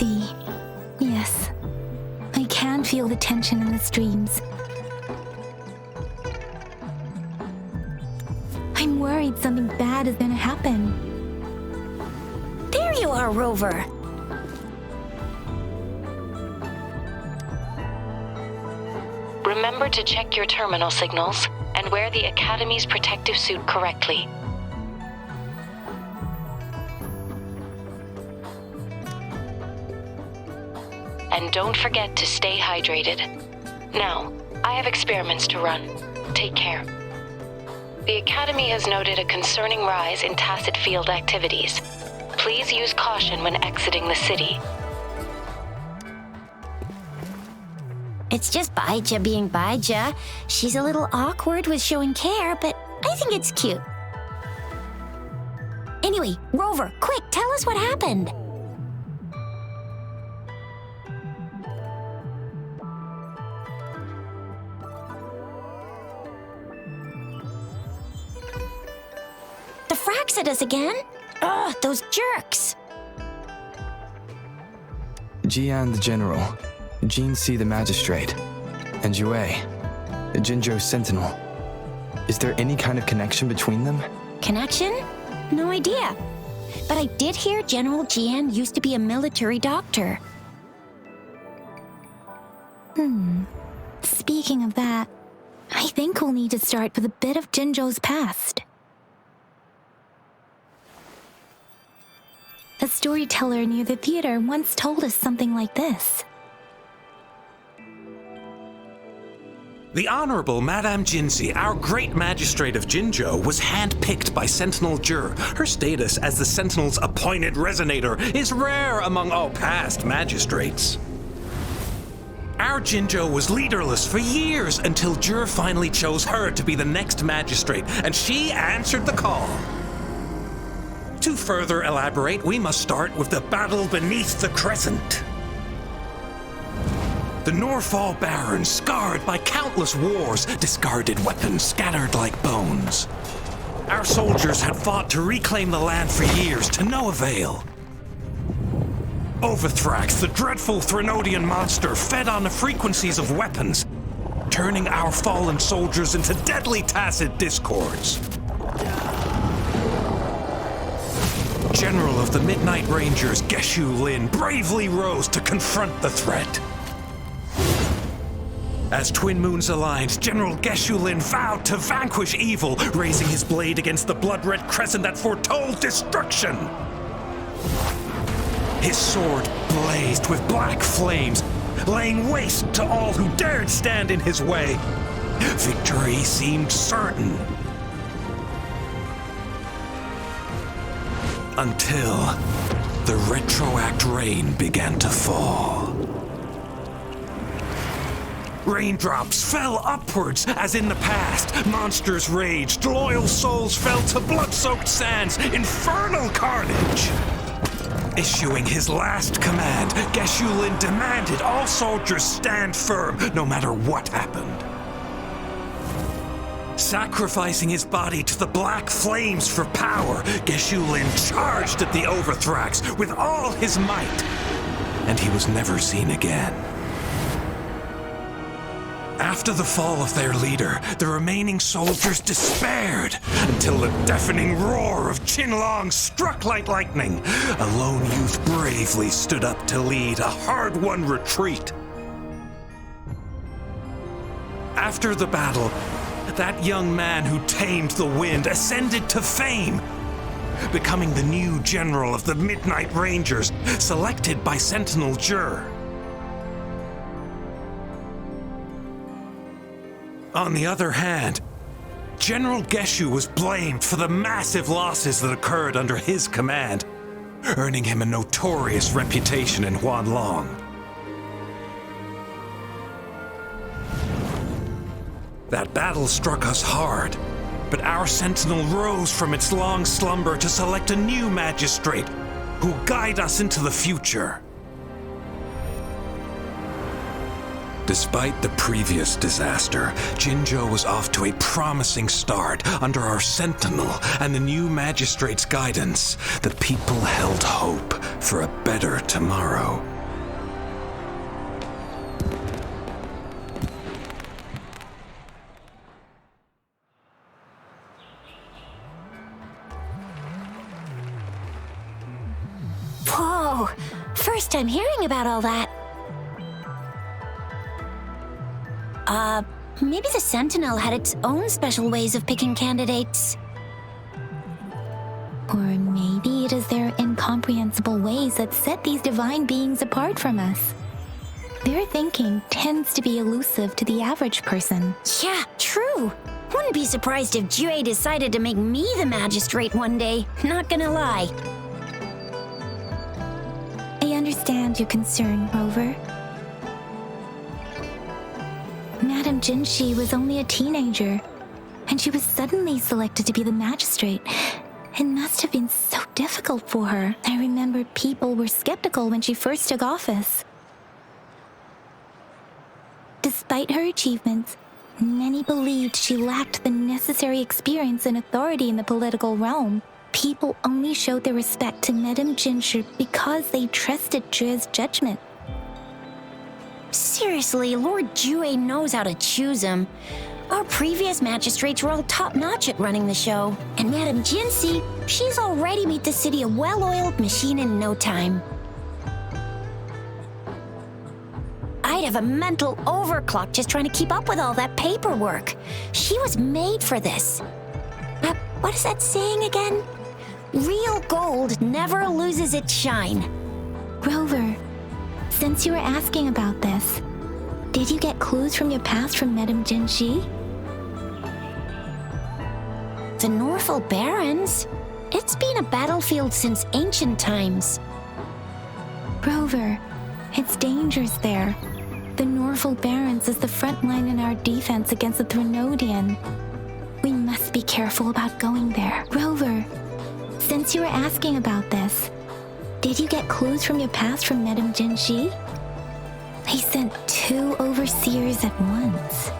see. Yes. I can feel the tension in the streams. I'm worried something bad is gonna happen. There you are, Rover. Remember to check your terminal signals and wear the Academy's protective suit correctly. And don't forget to stay hydrated. Now, I have experiments to run. Take care. The Academy has noted a concerning rise in tacit field activities. Please use caution when exiting the city. It's just Baija being Baija. She's a little awkward with showing care, but I think it's cute. Anyway, Rover, quick, tell us what happened. The Fraxidus again? Ugh, those jerks. Jian the General, Jean C the Magistrate, and Yue, Jinzhou's Sentinel. Is there any kind of connection between them? Connection? No idea. But I did hear General Jian used to be a military doctor. Speaking of that, I think we'll need to start with a bit of Jinzhou's past. A storyteller near the theater once told us something like this. The Honorable Madame Jinzi, our great magistrate of Jinzhou, was handpicked by Sentinel Jur. Her status as the Sentinel's appointed resonator is rare among all past magistrates. Our Jinzhou was leaderless for years until Jur finally chose her to be the next magistrate, and she answered the call. To further elaborate, we must start with the battle beneath the Crescent. The Norfall Barons, scarred by countless wars, discarded weapons scattered like bones. Our soldiers had fought to reclaim the land for years, to no avail. Overthrax, the dreadful Threnodian monster, fed on the frequencies of weapons, turning our fallen soldiers into deadly tacit discords. General of the Midnight Rangers, Geshu Lin, bravely rose to confront the threat. As Twin Moons aligned, General Geshu Lin vowed to vanquish evil, raising his blade against the blood-red crescent that foretold destruction. His sword blazed with black flames, laying waste to all who dared stand in his way. Victory seemed certain. Until the retroact rain began to fall. Raindrops fell upwards as in the past. Monsters raged, loyal souls fell to blood-soaked sands, infernal carnage. Issuing his last command, Geshu Lin demanded all soldiers stand firm, no matter what happened. Sacrificing his body to the black flames for power, Geshu Lin charged at the Overthrax with all his might, and he was never seen again. After the fall of their leader, the remaining soldiers despaired until the deafening roar of Qinlong struck like lightning. A lone youth bravely stood up to lead a hard-won retreat. After the battle, that young man who tamed the wind ascended to fame, becoming the new general of the Midnight Rangers, selected by Sentinel Jur. On the other hand, General Geshu was blamed for the massive losses that occurred under his command, earning him a notorious reputation in Huanlong. That battle struck us hard, but our Sentinel rose from its long slumber to select a new magistrate who will guide us into the future. Despite the previous disaster, Jinzhou was off to a promising start. Under our Sentinel and the new magistrate's guidance, the people held hope for a better tomorrow. Whoa! First time hearing about all that. Maybe the Sentinel had its own special ways of picking candidates. Or maybe it is their incomprehensible ways that set these divine beings apart from us. Their thinking tends to be elusive to the average person. Yeah, true. Wouldn't be surprised if Jue decided to make me the magistrate one day. Not gonna lie. I understand your concern, Rover. Madame Jinshi was only a teenager, and she was suddenly selected to be the magistrate. It must have been so difficult for her. I remember people were skeptical when she first took office. Despite her achievements, many believed she lacked the necessary experience and authority in the political realm. People only showed their respect to Madame Jinshi because they trusted Jue's judgment. Seriously, Lord Jue knows how to choose him. Our previous magistrates were all top-notch at running the show. And Madame Jinshi, she's already made the city a well-oiled machine in no time. I'd have a mental overclock just trying to keep up with all that paperwork. She was made for this. What is that saying again? Real gold never loses its shine. Rover, since you were asking about this, did you get clues from your past from Madame Jinshi? The Norful Barrens? It's been a battlefield since ancient times. Rover, it's dangerous there. The Norful Barrens is the front line in our defense against the Threnodian. We must be careful about going there. Rover, since you were asking about this, did you get clues from your past from Madame Jinshi? They sent 2 overseers at once.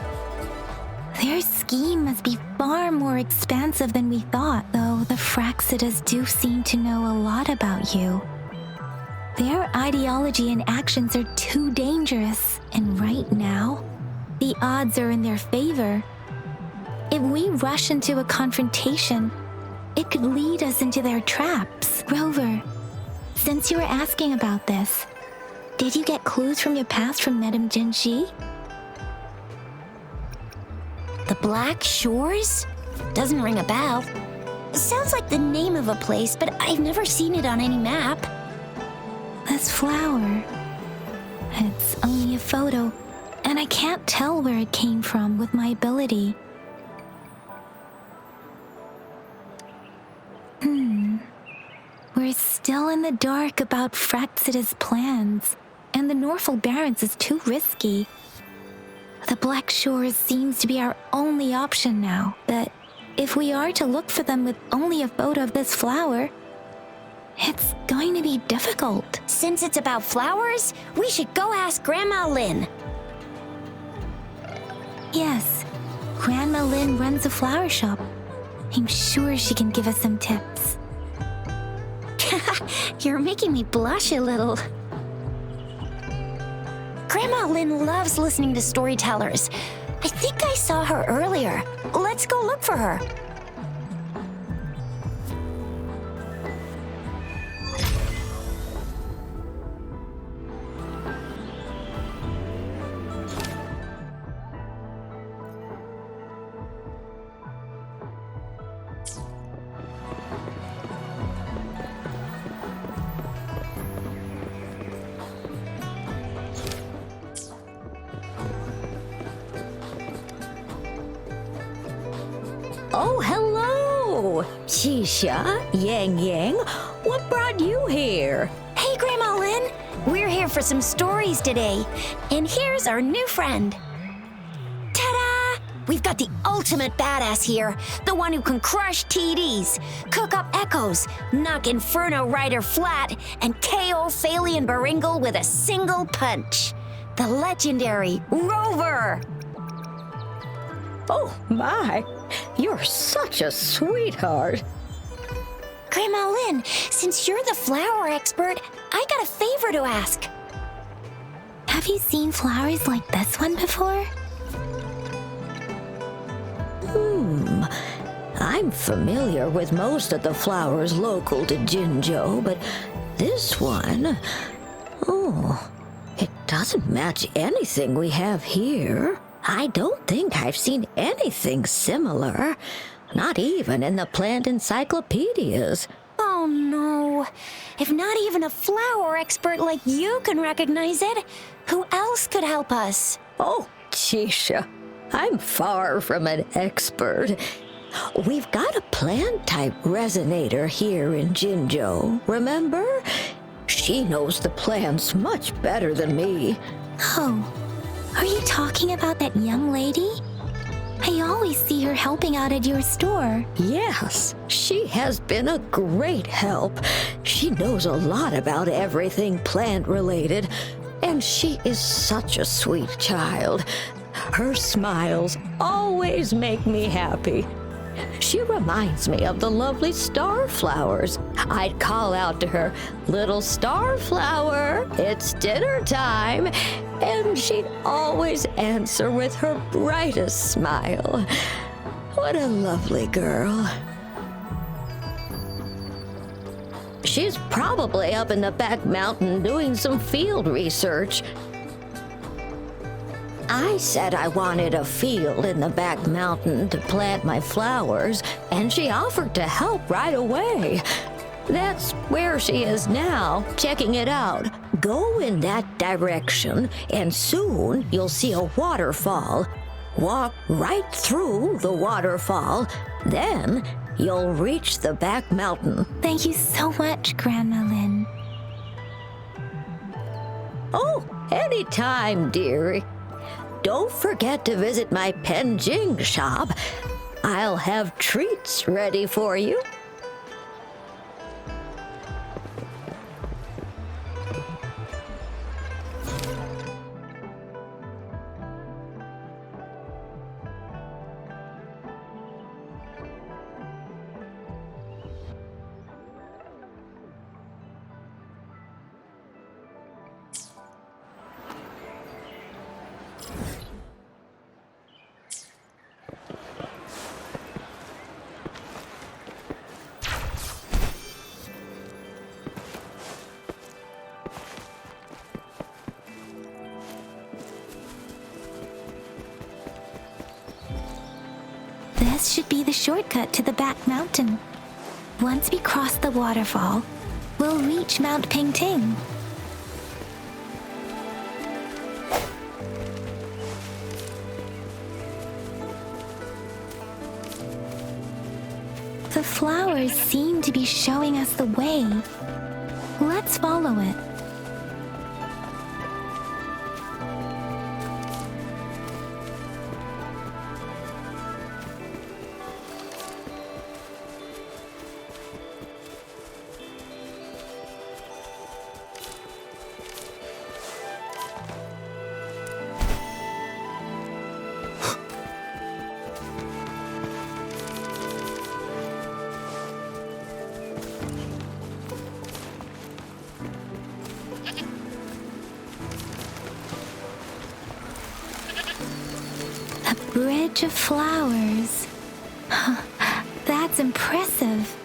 Their scheme must be far more expansive than we thought, though the Fraxidas do seem to know a lot about you. Their ideology and actions are too dangerous, and right now, the odds are in their favor. If we rush into a confrontation, it could lead us into their traps. Rover, since you were asking about this, did you get clues from your past from Madame Jinshi? The Black Shores? Doesn't ring a bell. It sounds like the name of a place, but I've never seen it on any map. This flower. It's only a photo, and I can't tell where it came from with my ability. We're still in the dark about Fraxida's plans, and the Norful Barrens is too risky. The Black Shores seems to be our only option now, but if we are to look for them with only a photo of this flower, it's going to be difficult. Since it's about flowers, we should go ask Grandma Lin. Yes, Grandma Lin runs a flower shop. I'm sure she can give us some tips. You're making me blush a little. Grandma Lin loves listening to storytellers. I think I saw her earlier. Let's go look for her. Oh, hello! Shisha, Yang Yang, what brought you here? Hey, Grandma Lin. We're here for some stories today. And here's our new friend. Ta-da! We've got the ultimate badass here. The one who can crush TDs, cook up echoes, knock Inferno Rider flat, and KO Phalian Baringle with a single punch. The legendary Rover! Oh, my! You're such a sweetheart. Grandma Lin, since you're the flower expert, I got a favor to ask. Have you seen flowers like this one before? I'm familiar with most of the flowers local to Jinzhou, but This one? Oh, it doesn't match anything we have here. I don't think I've seen anything similar. Not even in the plant encyclopedias. Oh no. If not even a flower expert like you can recognize it, who else could help us? Oh, Chisha, I'm far from an expert. We've got a plant-type resonator here in Jinzhou, remember? She knows the plants much better than me. Oh, are you talking about that young lady? I always see her helping out at your store. Yes, she has been a great help. She knows a lot about everything plant-related, and she is such a sweet child. Her smiles always make me happy. She reminds me of the lovely starflowers. I'd call out to her, "Little starflower, it's dinner time," and she'd always answer with her brightest smile. What a lovely girl. She's probably up in the back mountain doing some field research. I said I wanted a field in the back mountain to plant my flowers, and she offered to help right away. That's where she is now, checking it out. Go in that direction, and soon you'll see a waterfall. Walk right through the waterfall, then you'll reach the back mountain. Thank you so much, Grandma Lin. Oh, anytime, dearie. Don't forget to visit my Penjing shop. I'll have treats ready for you. This should be the shortcut to the back mountain. Once we cross the waterfall, we'll reach Mount Pingting. The flowers seem to be showing us the way. Let's follow it. A bridge of flowers. That's impressive.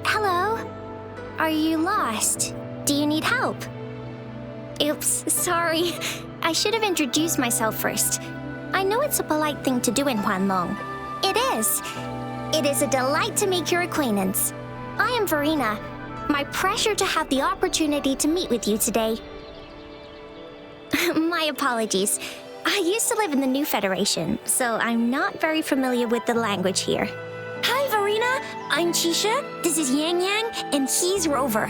Hello? Are you lost? Do you need help? Oops, sorry. I should have introduced myself first. I know it's a polite thing to do in Huanlong. It is. It is a delight to make your acquaintance. I am Verena. My pleasure to have the opportunity to meet with you today. My apologies. I used to live in the New Federation, so I'm not very familiar with the language here. Hi, Verena. I'm Chisha, this is Yang Yang, and he's Rover.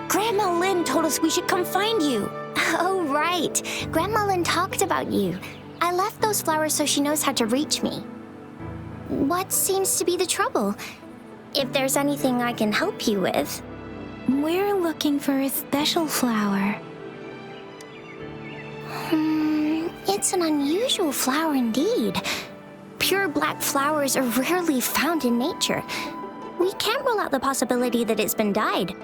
Grandma Lynn told us we should come find you. Oh, right. Grandma Lynn talked about you. I left those flowers so she knows how to reach me. What seems to be the trouble? If there's anything I can help you with. We're looking for a special flower. It's an unusual flower indeed. Pure black flowers are rarely found in nature. We can't rule out the possibility that it's been dyed.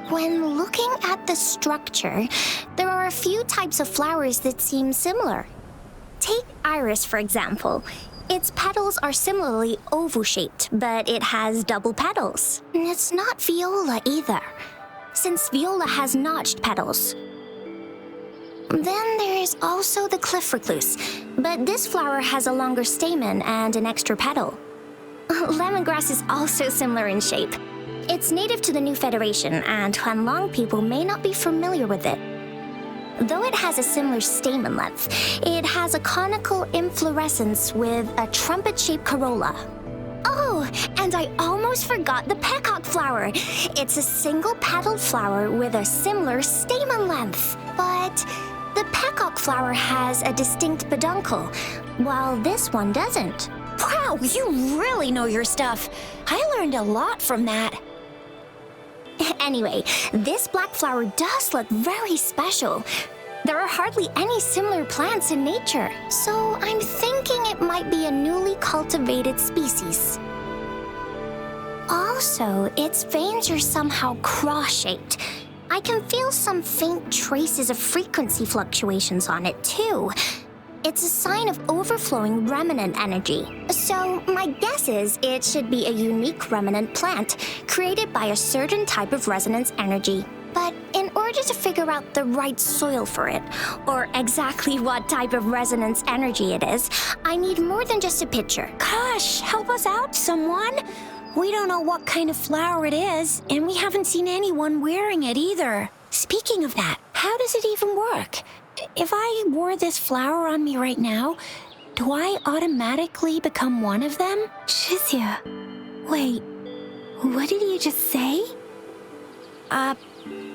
When looking at the structure, there are a few types of flowers that seem similar. Take iris, for example. Its petals are similarly oval-shaped, but it has double petals. It's not viola either, since viola has notched petals. Then there is also the cliff recluse, but this flower has a longer stamen and an extra petal. Lemongrass is also similar in shape. It's native to the New Federation, and Huanglong people may not be familiar with it. Though it has a similar stamen length, it has a conical inflorescence with a trumpet-shaped corolla. Oh, and I almost forgot the peacock flower. It's a single-petaled flower with a similar stamen length, but the peacock flower has a distinct peduncle, while this one doesn't. Wow, you really know your stuff. I learned a lot from that. Anyway, this black flower does look very special. There are hardly any similar plants in nature, so I'm thinking it might be a newly cultivated species. Also, its veins are somehow cross-shaped. I can feel some faint traces of frequency fluctuations on it, too. It's a sign of overflowing remnant energy. So my guess is it should be a unique remnant plant created by a certain type of resonance energy. But in order to figure out the right soil for it, or exactly what type of resonance energy it is, I need more than just a picture. Gosh, help us out, someone. We don't know what kind of flower it is, and we haven't seen anyone wearing it either. Speaking of that, how does it even work? If I wore this flower on me right now, do I automatically become one of them? Shizia, wait, what did you just say?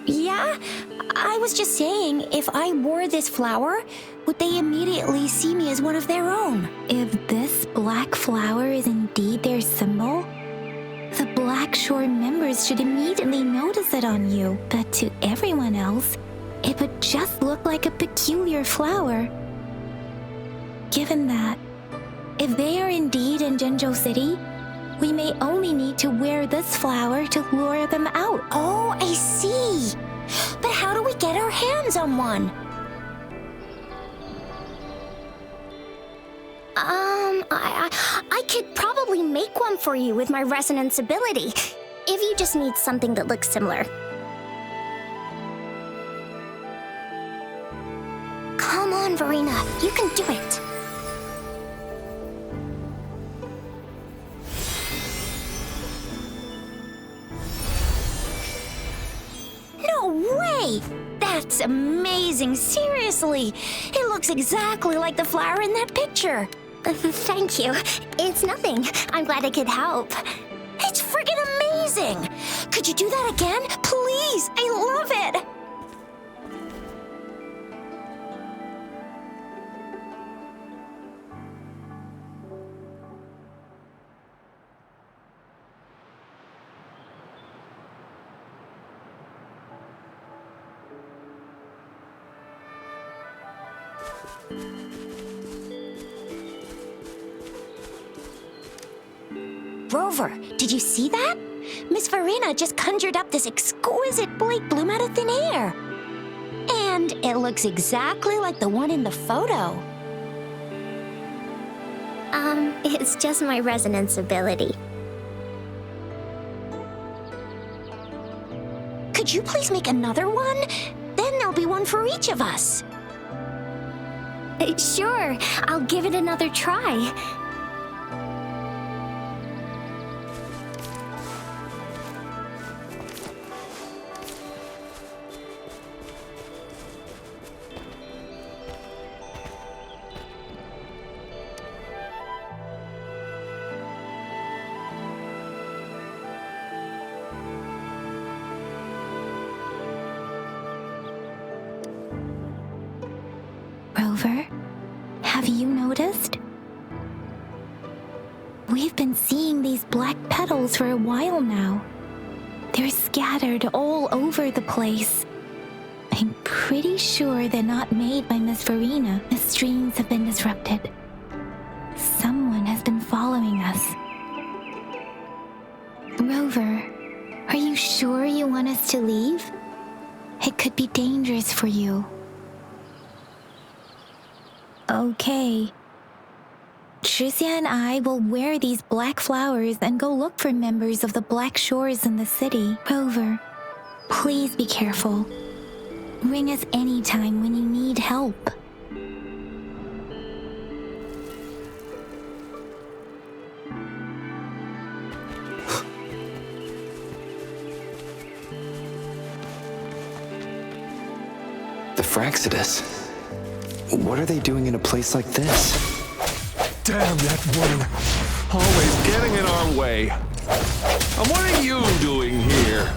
Yeah? I was just saying, if I wore this flower, would they immediately see me as one of their own? If this black flower is indeed their symbol, the Black Shore members should immediately notice it on you. But to everyone else, it would just look like a peculiar flower. Given that, if they are indeed in Jinzhou City, we may only need to wear this flower to lure them out. Oh, I see. But how do we get our hands on one? I could probably make one for you with my resonance ability, if you just need something that looks similar. Come on, Verena, you can do it. No way! That's amazing, seriously. It looks exactly like the flower in that picture. Thank you. It's nothing. I'm glad I could help. It's friggin' amazing! Could you do that again? Please, I love it! Rover, did you see that? Miss Verena just conjured up this exquisite Blake bloom out of thin air. And it looks exactly like the one in the photo. It's just my resonance ability. Could you please make another one? Then there'll be one for each of us. Sure, I'll give it another try. Rover, have you noticed? We've been seeing these black petals for a while now. They're scattered all over the place. I'm pretty sure they're not made by Miss Verena. The streams have been disrupted. Someone has been following us. Rover, are you sure you want us to leave? It could be dangerous for you. Okay. Tricia and I will wear these black flowers and go look for members of the Black Shores in the city. Rover, please be careful. Ring us anytime when you need help. The Fraxidus. What are they doing in a place like this? Damn that woman. Always getting in our way. And what are you doing here?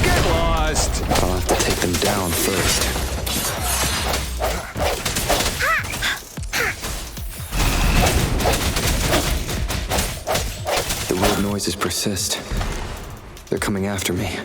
Get lost. I'll have to take them down first. The weird noises persist. They're coming after me.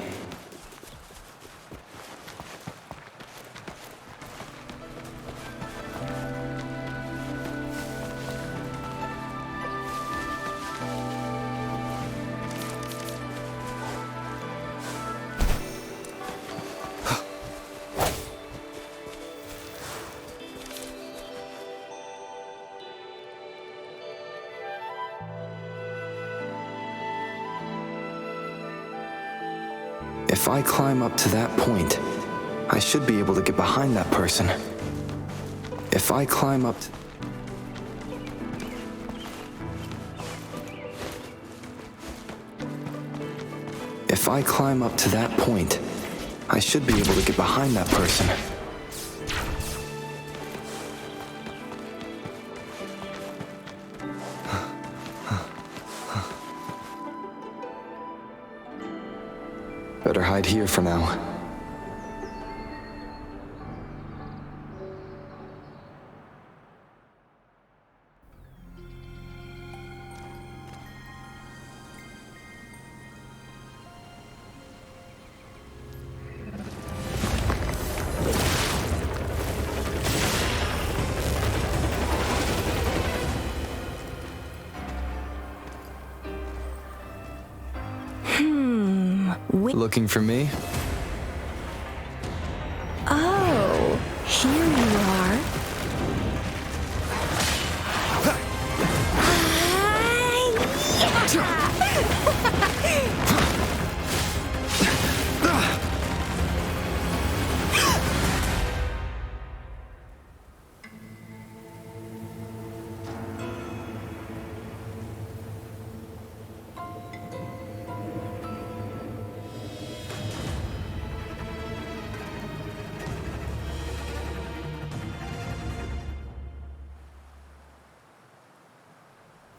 If I climb up to that point, I should be able to get behind that person. If I climb up to that point, I should be able to get behind that person. Better hide here for now. Looking for me? Oh, here you are.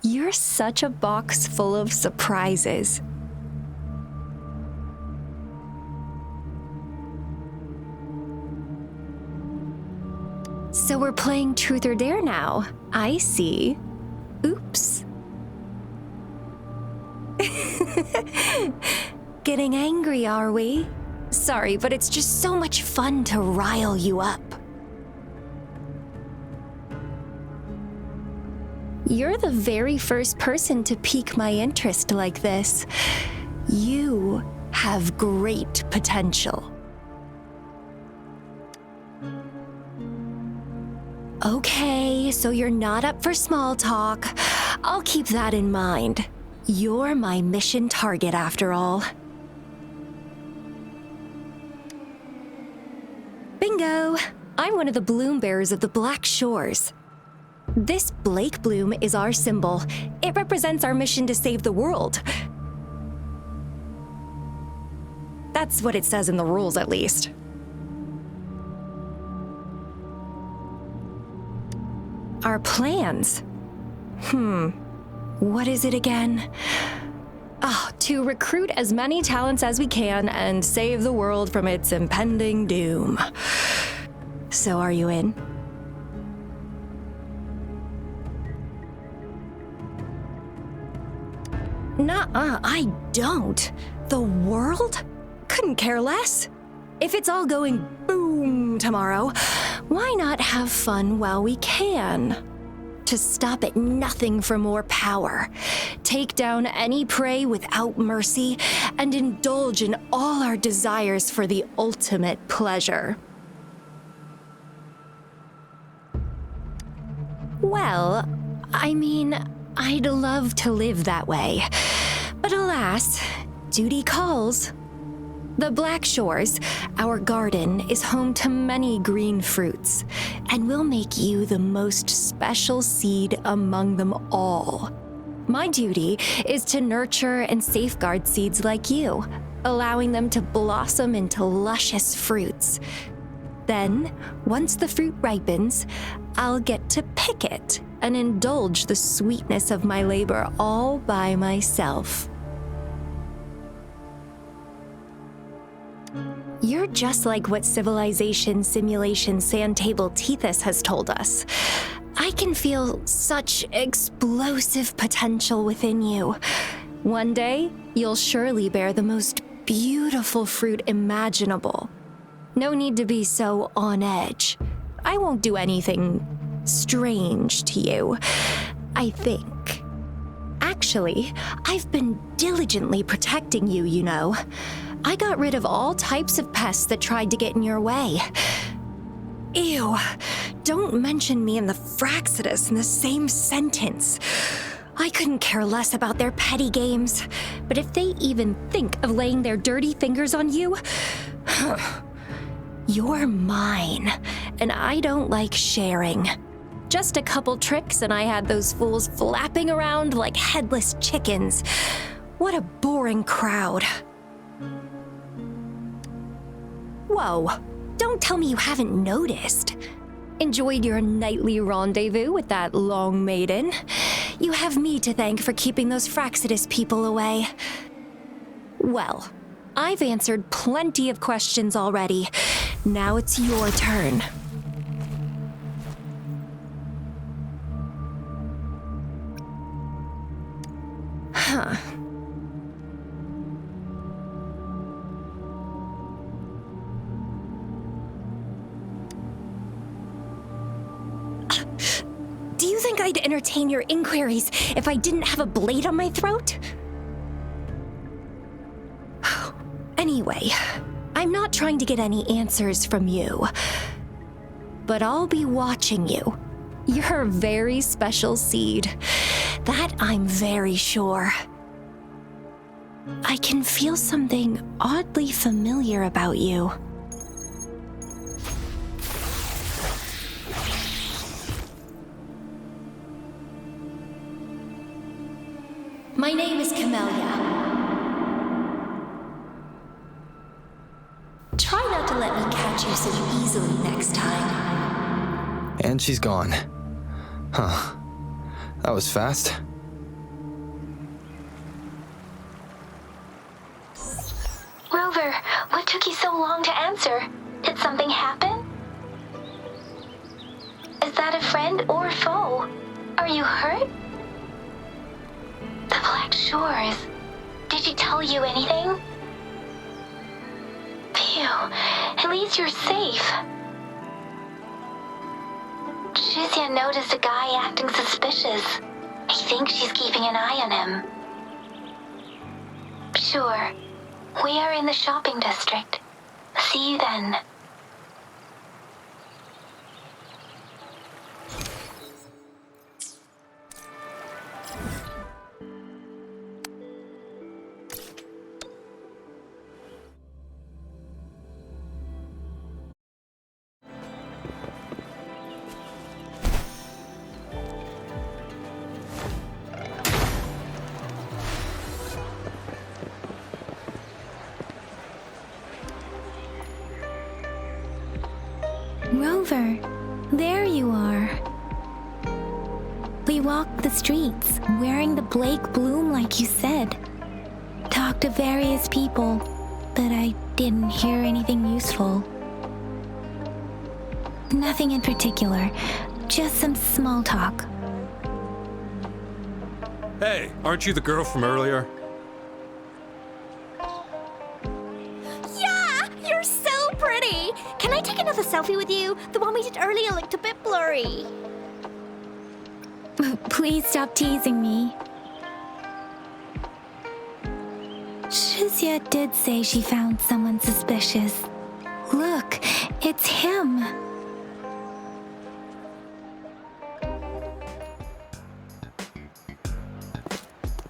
You're such a box full of surprises. So we're playing Truth or Dare now. I see. Oops. Getting angry, are we? Sorry, but it's just so much fun to rile you up. You're the very first person to pique my interest like this. You have great potential. Okay, so you're not up for small talk. I'll keep that in mind. You're my mission target after all. Bingo! I'm one of the bloom bearers of the Black Shores. This Blake bloom is our symbol. It represents our mission to save the world. That's what it says in the rules, at least. Our plans? What is it again? To recruit as many talents as we can and save the world from its impending doom. So are you in? Nuh-uh, I don't. The world? Couldn't care less. If it's all going boom tomorrow, why not have fun while we can? To stop at nothing for more power, take down any prey without mercy, and indulge in all our desires for the ultimate pleasure. Well, I mean, I'd love to live that way. But alas, duty calls. The Black Shores, our garden, is home to many green fruits, and will make you the most special seed among them all. My duty is to nurture and safeguard seeds like you, allowing them to blossom into luscious fruits. Then, once the fruit ripens, I'll get to pick it and indulge the sweetness of my labor all by myself. You're just like what Civilization Simulation Sandtable Tethys has told us. I can feel such explosive potential within you. One day, you'll surely bear the most beautiful fruit imaginable. No need to be so on edge. I won't do anything strange to you, I think. Actually, I've been diligently protecting you, you know. I got rid of all types of pests that tried to get in your way. Ew, don't mention me and the Fraxidus in the same sentence. I couldn't care less about their petty games, but if they even think of laying their dirty fingers on you, you're mine, and I don't like sharing. Just a couple tricks and I had those fools flapping around like headless chickens. What a boring crowd. Whoa, don't tell me you haven't noticed. Enjoyed your nightly rendezvous with that long maiden. You have me to thank for keeping those Fraxidus people away. Well, I've answered plenty of questions already. Now it's your turn. Huh. Do you think I'd entertain your inquiries if I didn't have a blade on my throat? Anyway, I'm not trying to get any answers from you, but I'll be watching you. You're a very special seed. That I'm very sure. I can feel something oddly familiar about you. My name is Camellia. Try not to let me catch you so easily next time. And she's gone. Huh. That was fast. Rover, what took you so long to answer? Did something happen? Is that a friend or foe? Are you hurt? The Black Shores. Did she tell you anything? Phew, at least you're safe. Shuzia noticed a guy acting suspicious. I think she's keeping an eye on him. Sure. We are in the shopping district. See you then. Rover, there you are. We walked the streets, wearing the Blake bloom like you said. Talked to various people, but I didn't hear anything useful. Nothing in particular, just some small talk. Hey, aren't you the girl from earlier? Yeah, you're so pretty. Can I take another selfie with you? The one we did earlier looked a bit blurry. Please stop teasing me. Shizia did say she found someone suspicious. Look, it's him.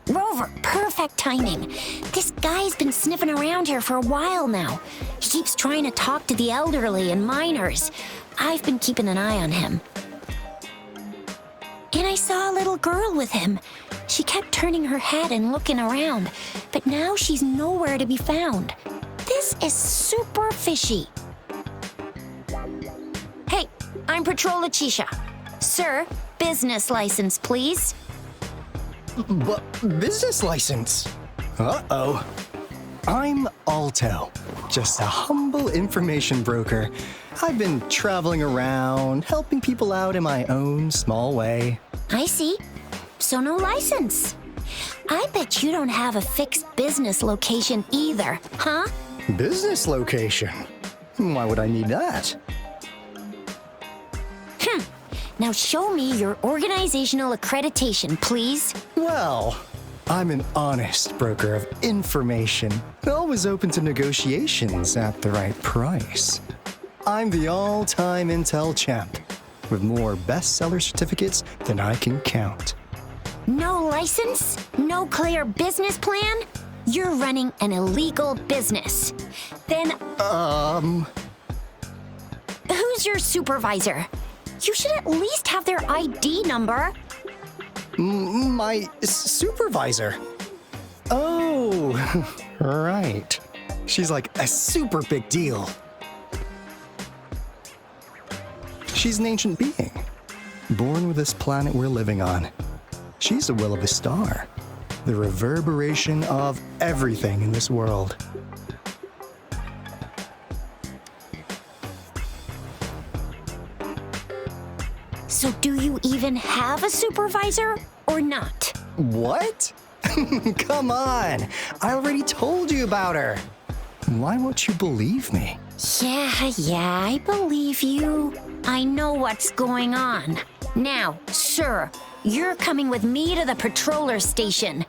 Rover, perfect timing. This guy's been sniffing around here for a while now. He keeps trying to talk to the elderly and minors. I've been keeping an eye on him. And I saw a little girl with him. She kept turning her head and looking around, but now she's nowhere to be found. This is super fishy. Hey, I'm Patrol Letitia. Sir, business license, please. But business license? Uh-oh. I'm Alto, just a humble information broker. I've been traveling around, helping people out in my own small way. I see. So no license. I bet you don't have a fixed business location either, huh? Business location? Why would I need that? Now show me your organizational accreditation, please. Well, I'm an honest broker of information, always open to negotiations at the right price. I'm the all-time Intel champ, with more bestseller certificates than I can count. No license? No clear business plan? You're running an illegal business. Then, who's your supervisor? You should at least have their ID number. My supervisor? Oh, right. She's like a super big deal. She's an ancient being, born with this planet we're living on. She's the will of a star, the reverberation of everything in this world. So do you even have a supervisor or not? What? Come on! I already told you about her. Why won't you believe me? Yeah, I believe you. I know what's going on. Now, sir, you're coming with me to the patroller station.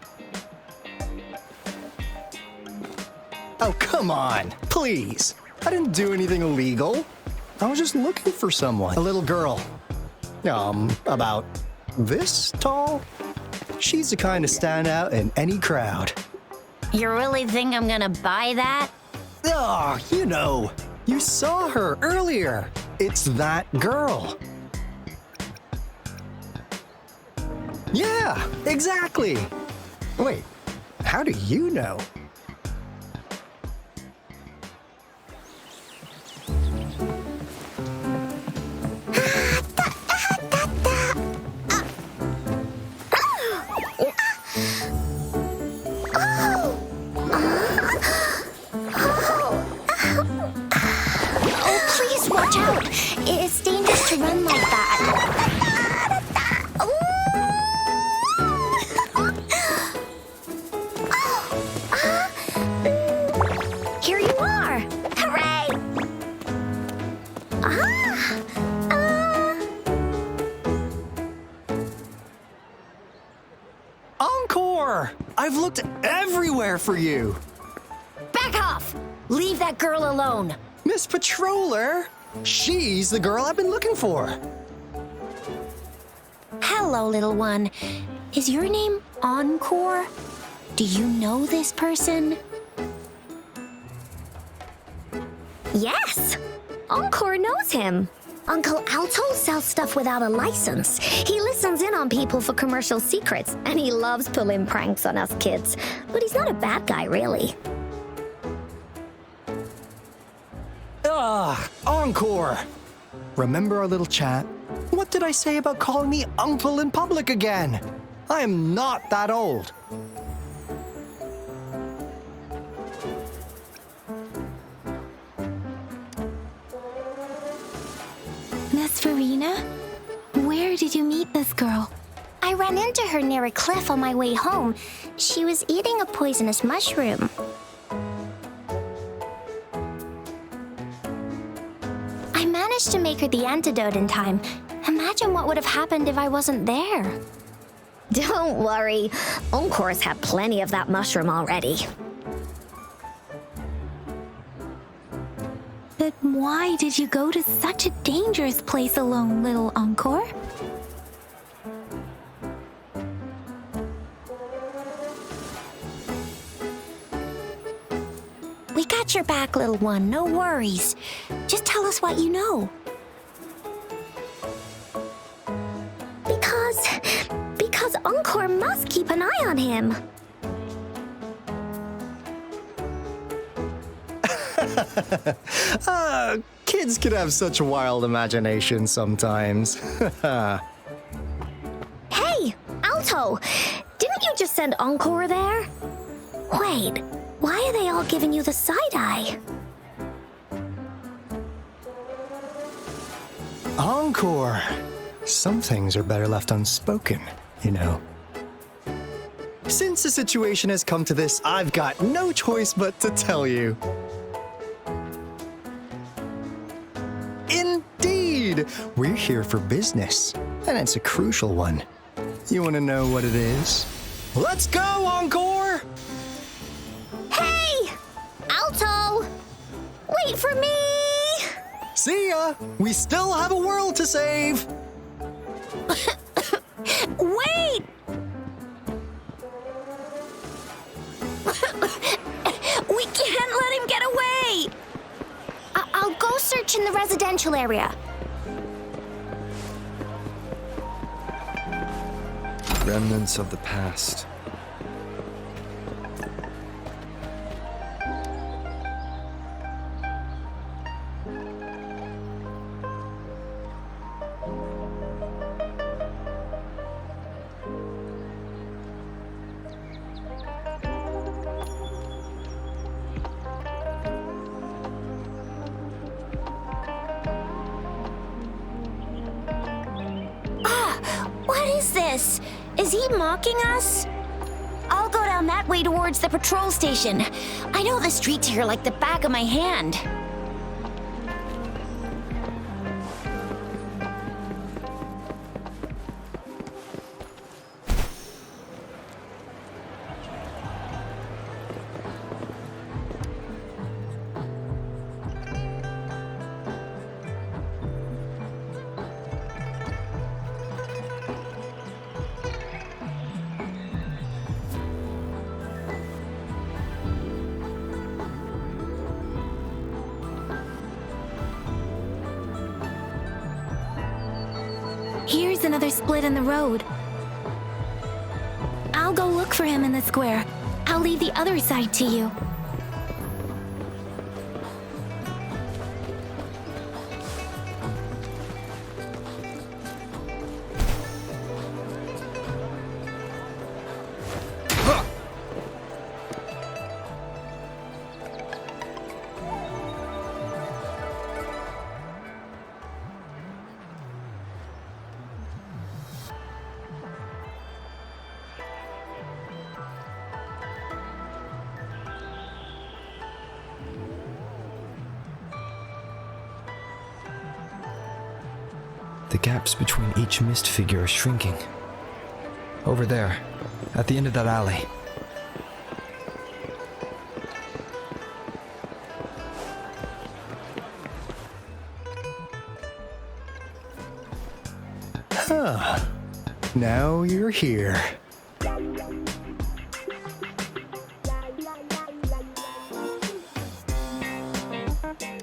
Oh, come on, please. I didn't do anything illegal. I was just looking for someone. A little girl. About this tall? She's the kind to stand out in any crowd. You really think I'm gonna buy that? Oh, you saw her earlier. It's that girl. Yeah, exactly. Wait, how do you know? It's dangerous to run like that. Here you are! Hooray! Encore! I've looked everywhere for you. Back off! Leave that girl alone. Miss Patroller! She's the girl I've been looking for. Hello, little one. Is your name Encore? Do you know this person? Yes! Encore knows him. Uncle Alto sells stuff without a license. He listens in on people for commercial secrets, and he loves pulling pranks on us kids. But he's not a bad guy, really. Encore! Remember our little chat? What did I say about calling me uncle in public again? I am not that old. Miss Farina? Where did you meet this girl? I ran into her near a cliff on my way home. She was eating a poisonous mushroom. I managed to make her the antidote in time. Imagine what would have happened if I wasn't there. Don't worry. Encore's had plenty of that mushroom already. But why did you go to such a dangerous place alone, little Encore? We got your back, little one. No worries. Just tell us what you know. Because Encore must keep an eye on him. Kids can have such wild imaginations sometimes. Hey, Alto! Didn't you just send Encore there? Wait, why are they all giving you the side eye? Encore! Some things are better left unspoken, you know. Since the situation has come to this, I've got no choice but to tell you. Indeed! We're here for business, and it's a crucial one. You want to know what it is? Let's go, Encore! Hey! Alto! Wait for me! See ya! We still have a world to save! Wait! We can't let him get away! I'll go search in the residential area. Remnants of the past. What is this? Is he mocking us? I'll go down that way towards the patrol station. I know the streets here like the back of my hand. Here's another split in the road. I'll go look for him in the square. I'll leave the other side to you. The gaps between each mist figure are shrinking. Over there, at the end of that alley. Huh. Now you're here.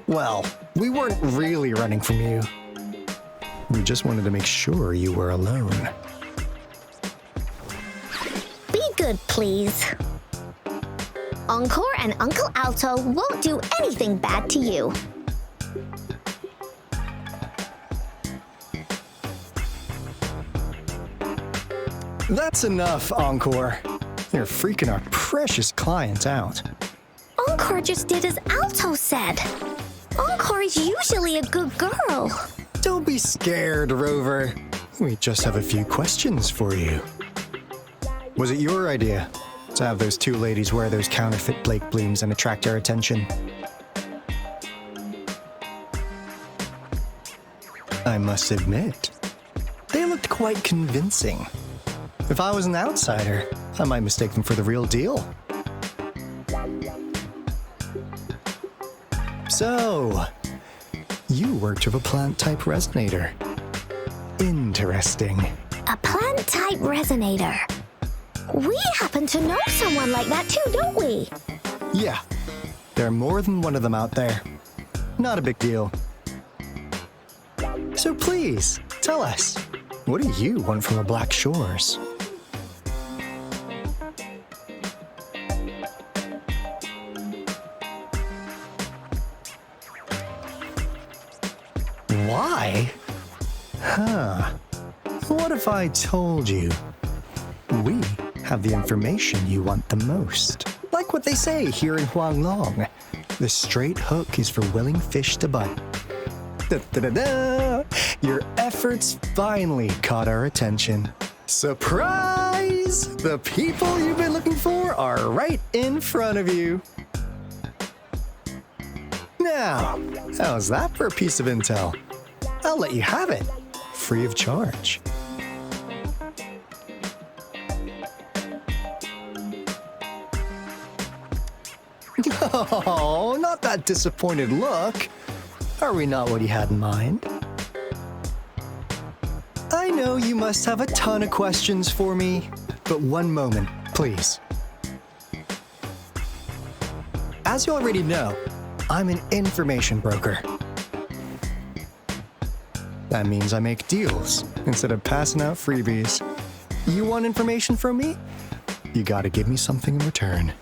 Well, we weren't really running from you. We just wanted to make sure you were alone. Be good, please. Encore and Uncle Alto won't do anything bad to you. That's enough, Encore. You're freaking our precious clients out. Encore just did as Alto said. Encore is usually a good girl. Don't be scared, Rover. We just have a few questions for you. Was it your idea to have those two ladies wear those counterfeit Blake blooms and attract our attention? I must admit, they looked quite convincing. If I was an outsider, I might mistake them for the real deal. So, you worked with a plant-type resonator. Interesting. A plant-type resonator. We happen to know someone like that too, don't we? Yeah, there are more than one of them out there. Not a big deal. So please, tell us, what do you want from the Black Shores? Why? Huh. What if I told you we have the information you want the most? Like what they say here in Huanglong, the straight hook is for willing fish to bite. Da-da-da-da! Your efforts finally caught our attention. Surprise! The people you've been looking for are right in front of you. Now, how's that for a piece of intel? I'll let you have it, free of charge. Oh, not that disappointed look. Are we not what you had in mind? I know you must have a ton of questions for me, but one moment, please. As you already know, I'm an information broker. That means I make deals instead of passing out freebies. You want information from me? You gotta give me something in return.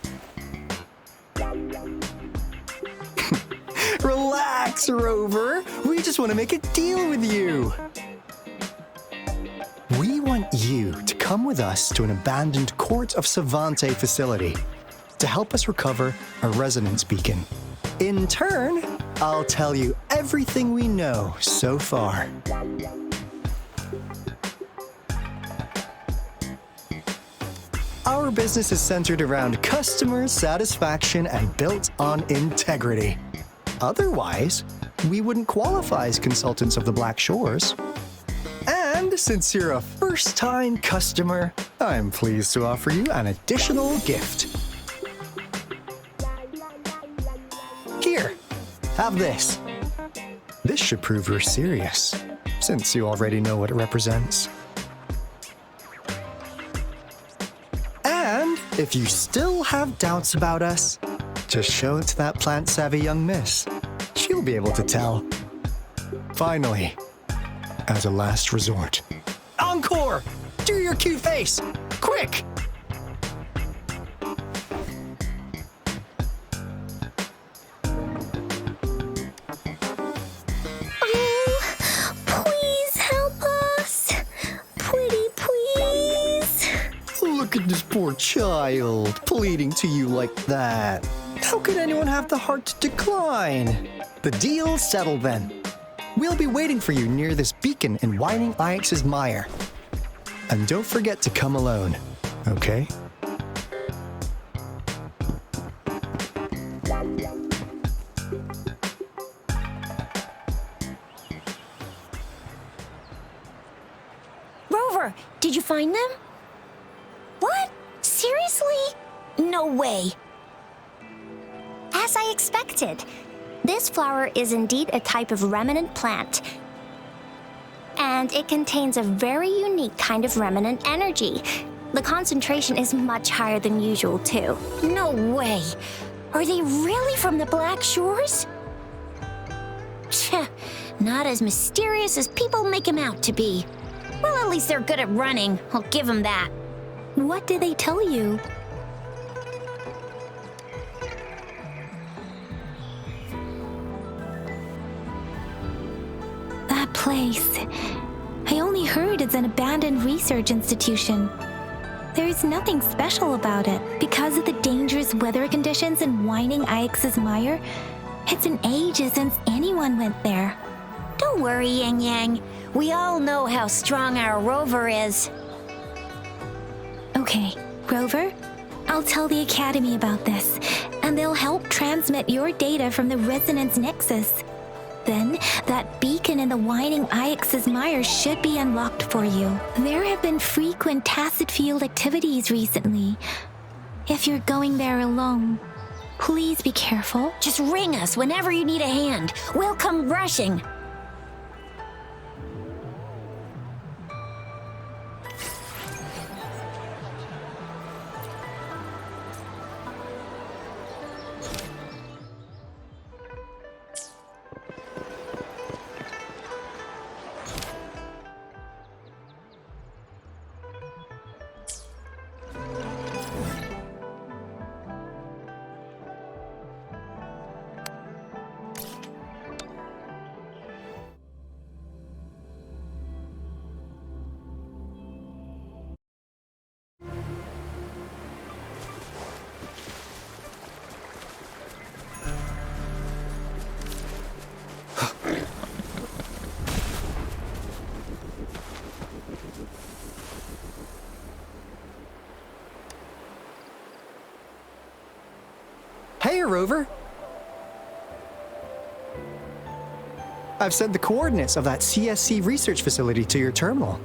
Relax, Rover. We just want to make a deal with you. We want you to come with us to an abandoned Court of Savante facility to help us recover a resonance beacon. In turn, I'll tell you everything we know so far. Our business is centered around customer satisfaction and built on integrity. Otherwise, we wouldn't qualify as consultants of the Black Shores. And since you're a first-time customer, I'm pleased to offer you an additional gift. Here, have this. This should prove you're serious, since you already know what it represents. And if you still have doubts about us, just show it to that plant-savvy young miss. She'll be able to tell. Finally, as a last resort. Encore! Do your cute face! Quick! Oh, please help us. Pretty please. Look at this poor child, pleading to you like that. How could anyone have the heart to decline? The deal's settled then. We'll be waiting for you near this beacon in Whining Ix's mire. And don't forget to come alone, okay? Rover, did you find them? What? Seriously? No way. As I expected, this flower is indeed a type of remnant plant. And it contains a very unique kind of remnant energy. The concentration is much higher than usual, too. No way. Are they really from the Black Shores? Tch, not as mysterious as people make them out to be. Well, at least they're good at running. I'll give them that. What did they tell you? That place. I only heard it's an abandoned research institution. There is nothing special about it. Because of the dangerous weather conditions in Whining Ix's mire, it's been ages since anyone went there. Don't worry, Yang Yang. We all know how strong our rover is. Okay, Rover, I'll tell the Academy about this, and they'll help transmit your data from the Resonance Nexus. Then, that beacon in the Whining Ix's Mire should be unlocked for you. There have been frequent tacit field activities recently. If you're going there alone, please be careful. Just ring us whenever you need a hand. We'll come rushing. Hey, Rover! I've sent the coordinates of that CSC research facility to your terminal.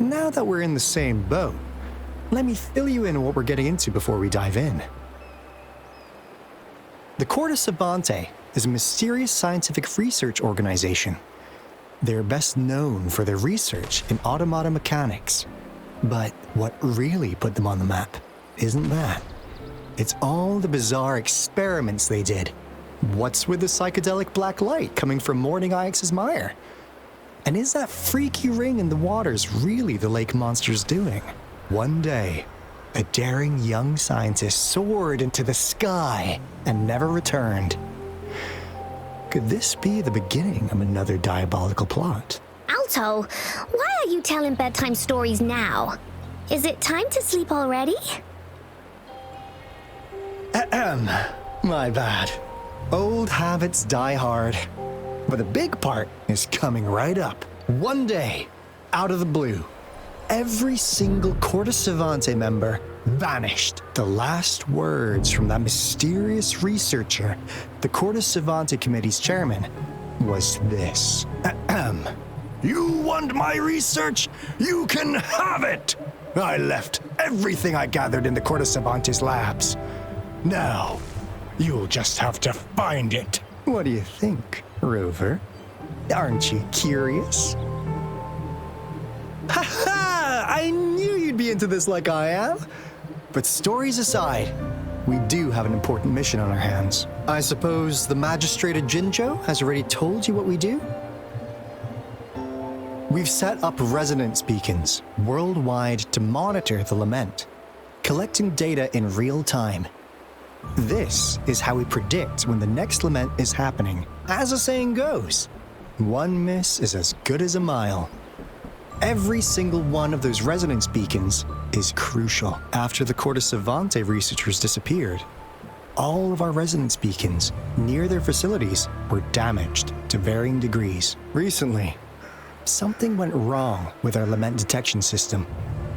Now that we're in the same boat, let me fill you in on what we're getting into before we dive in. The Corda Savante is a mysterious scientific research organization. They're best known for their research in automata mechanics. But what really put them on the map isn't that. It's all the bizarre experiments they did. What's with the psychedelic black light coming from Morning Ix's Mire? And is that freaky ring in the waters really the lake monster's doing? One day, a daring young scientist soared into the sky and never returned. Could this be the beginning of another diabolical plot? Alto, why are you telling bedtime stories now? Is it time to sleep already? My bad. Old habits die hard. But the big part is coming right up. One day, out of the blue, every single Corda Savante member vanished. The last words from that mysterious researcher, the Corda Savante Committee's chairman, was this. You want my research? You can have it! I left everything I gathered in the Corda Savante's labs. Now, you'll just have to find it. What do you think, Rover? Aren't you curious? Ha ha! I knew you'd be into this like I am. But stories aside, we do have an important mission on our hands. I suppose the Magistrate of Jinzhou has already told you what we do? We've set up resonance beacons worldwide to monitor the lament, collecting data in real time. This is how we predict when the next lament is happening. As the saying goes, one miss is as good as a mile. Every single one of those resonance beacons is crucial. After the Corda Savante researchers disappeared, all of our resonance beacons near their facilities were damaged to varying degrees. Recently, something went wrong with our lament detection system,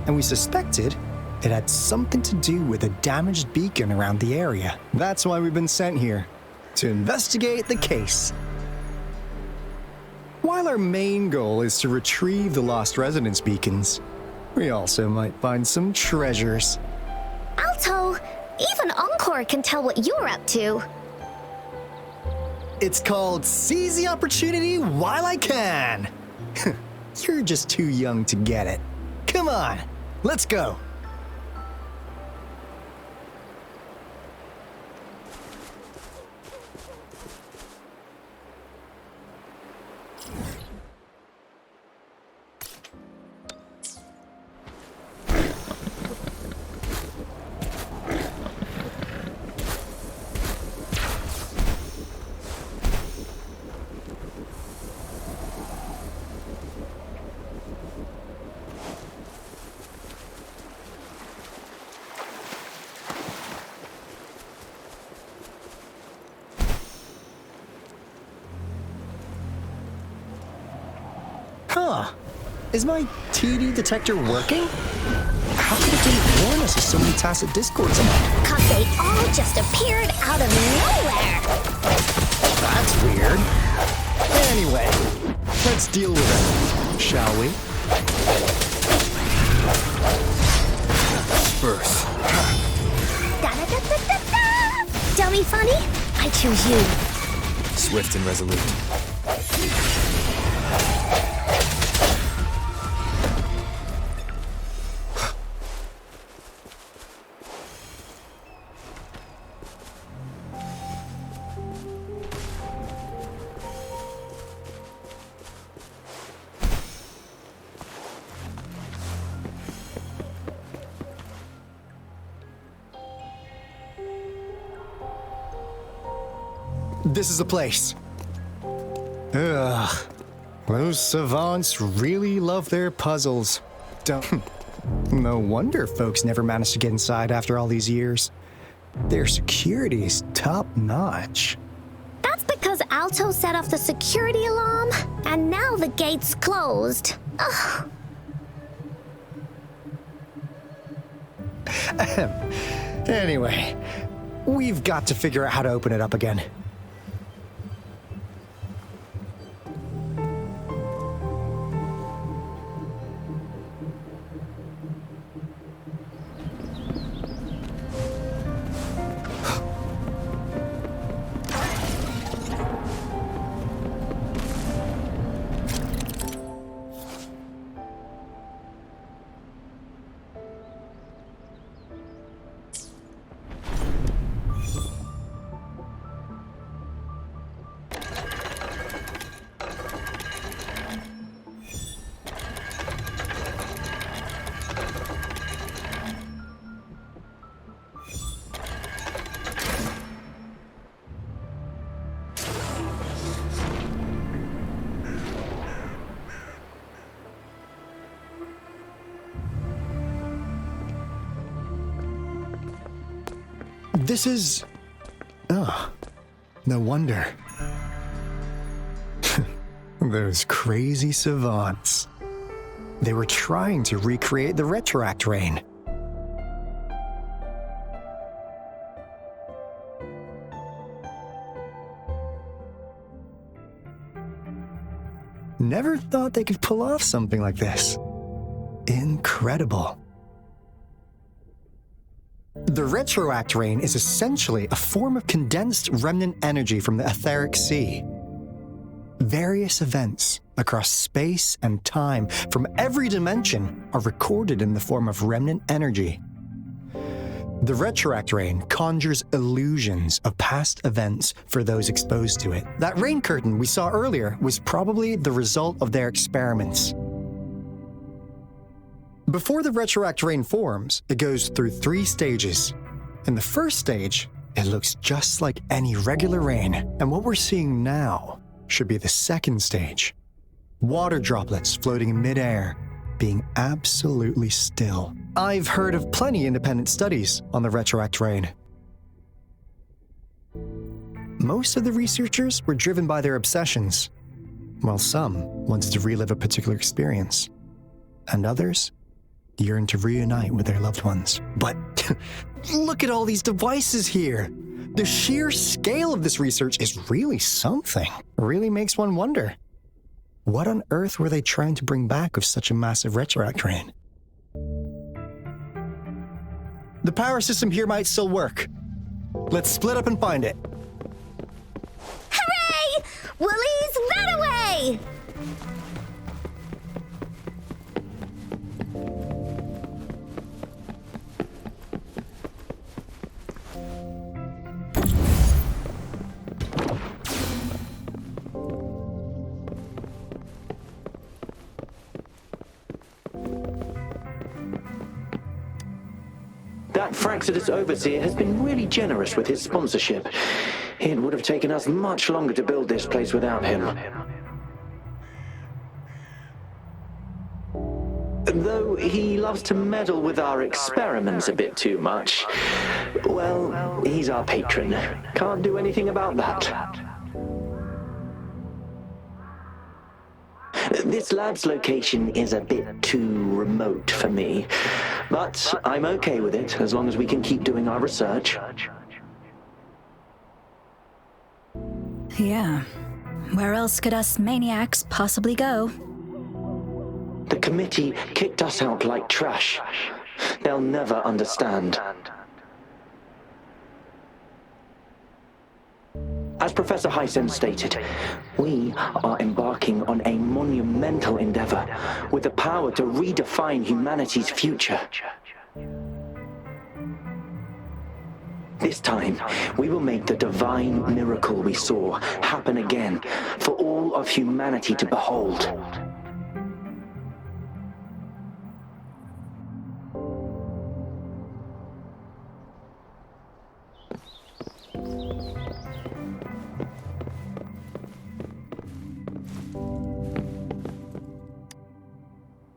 and we suspected it had something to do with a damaged beacon around the area. That's why we've been sent here, to investigate the case. While our main goal is to retrieve the lost resonance beacons, we also might find some treasures. Alto, even Encore can tell what you're up to. It's called Seize the Opportunity While I Can. You're just too young to get it. Come on, let's go. Is my TD detector working? How could it didn't warn us of so many tacit discords in it? 'Cause they all just appeared out of nowhere. That's weird. Anyway, let's deal with it, shall we? Birth. Da-da-da-da-da-da! Don't be funny. I choose you. Swift and resolute. This is the place. Ugh. Those savants really love their puzzles. Don't. No wonder folks never managed to get inside after all these years. Their security's top notch. That's because Alto set off the security alarm, and now the gate's closed. Ugh. Anyway, we've got to figure out how to open it up again. This is... Oh, no wonder. Those crazy savants. They were trying to recreate the Retroact Rain. Never thought they could pull off something like this. Incredible. The Retroact Rain is essentially a form of condensed remnant energy from the etheric sea. Various events across space and time from every dimension are recorded in the form of remnant energy. The Retroact Rain conjures illusions of past events for those exposed to it. That rain curtain we saw earlier was probably the result of their experiments. Before the Retroact Rain forms, it goes through 3 stages. In the first stage, it looks just like any regular rain, and what we're seeing now should be the second stage. Water droplets floating in midair, being absolutely still. I've heard of plenty independent studies on the Retroact Rain. Most of the researchers were driven by their obsessions, while some wanted to relive a particular experience, and others yearn to reunite with their loved ones. But look at all these devices here. The sheer scale of this research is really something. Really makes one wonder. What on earth were they trying to bring back with such a massive Retroact Rain? The power system here might still work. Let's split up and find it. Hooray! Woolies, that away! That Fraxidus overseer has been really generous with his sponsorship. It would have taken us much longer to build this place without him. Though he loves to meddle with our experiments a bit too much. Well, he's our patron. Can't do anything about that. This lab's location is a bit too remote for me, but I'm okay with it as long as we can keep doing our research. Yeah. Where else could us maniacs possibly go? The committee kicked us out like trash. They'll never understand. As Professor Hyson stated, we are embarking on a monumental endeavor with the power to redefine humanity's future. This time, we will make the divine miracle we saw happen again for all of humanity to behold.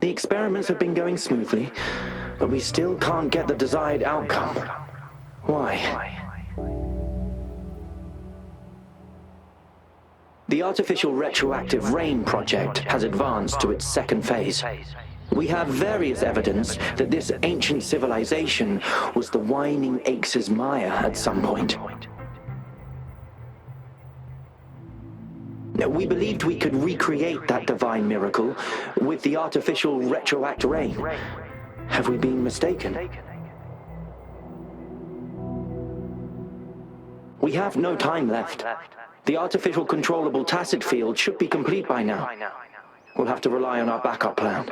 The experiments have been going smoothly, but we still can't get the desired outcome. Why? The Artificial Retroactive Rain project has advanced to its second phase. We have various evidence that this ancient civilization was the Whining Aches' Maya at some point. We believed we could recreate that divine miracle with the Artificial Retroact Rain. Have we been mistaken? We have no time left. The artificial controllable tacit field should be complete by now. We'll have to rely on our backup plan.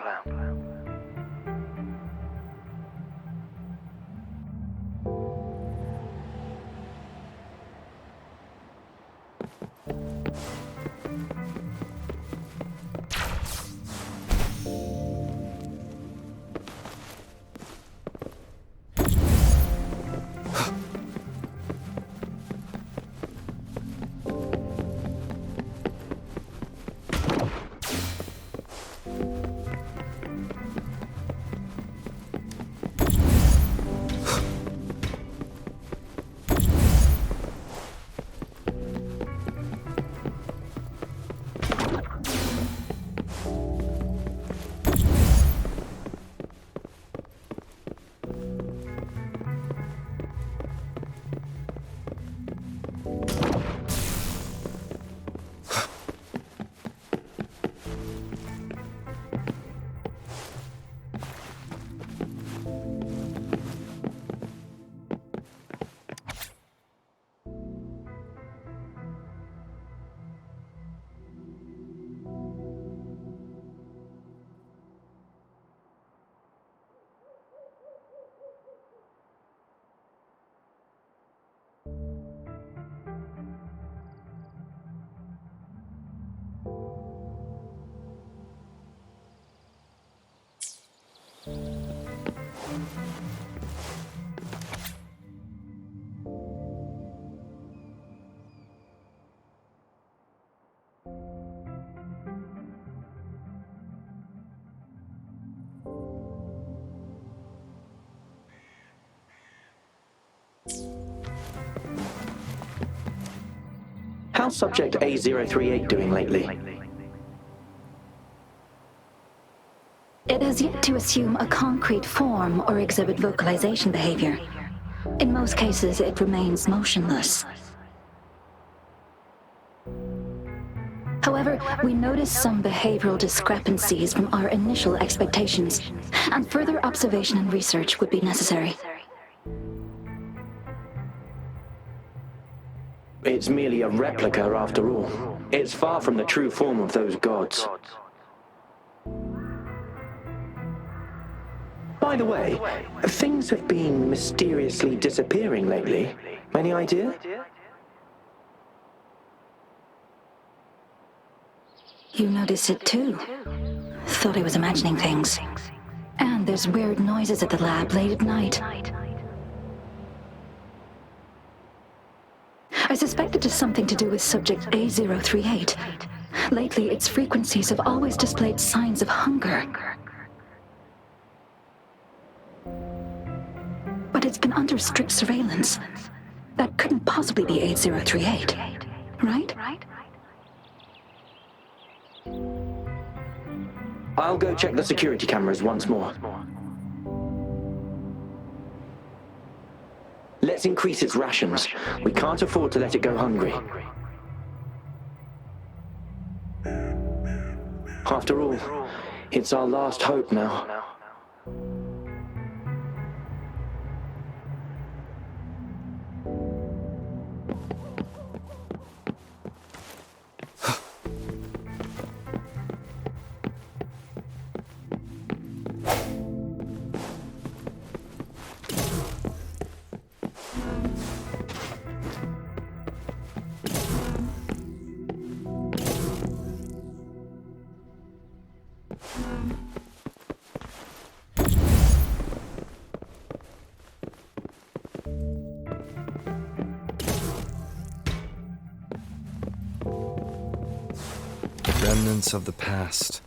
How's Subject A038 doing lately? It has yet to assume a concrete form or exhibit vocalization behavior. In most cases, it remains motionless. However, we noticed some behavioral discrepancies from our initial expectations, and further observation and research would be necessary. It's merely a replica after all. It's far from the true form of those gods. By the way, things have been mysteriously disappearing lately. Any idea? You notice it too. Thought I was imagining things. And there's weird noises at the lab late at night. I suspect it is something to do with Subject A038. Lately, its frequencies have always displayed signs of hunger. But it's been under strict surveillance. That couldn't possibly be A038, right? I'll go check the security cameras once more. Let's increase its rations. We can't afford to let it go hungry. After all, it's our last hope now. Remnants of the past.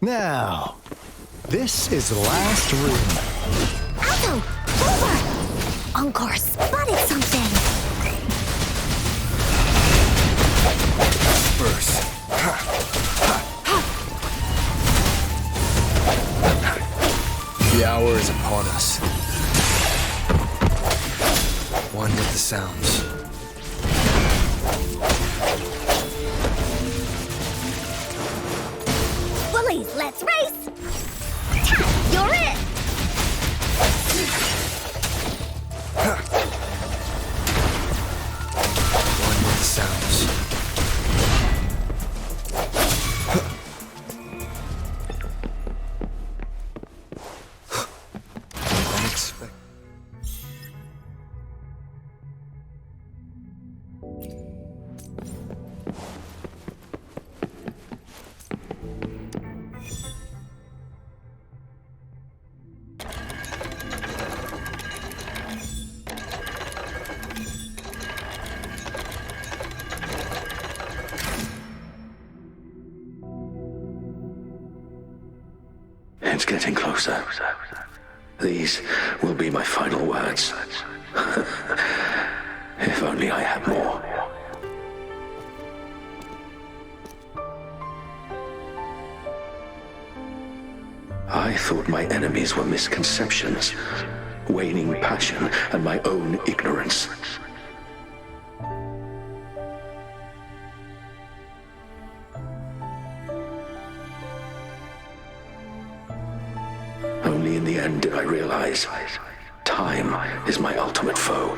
Now, this is the last room. Alto! Over! Encore spotted something! Burst. The hour is upon us. One with the sounds. Bullies, let's race! You're it! One with the sounds. Unexpected. It's getting closer. These will be my final words. If only I had more. I thought my enemies were misconceptions, waning passion, and my own ignorance. Only in the end did I realize time is my ultimate foe.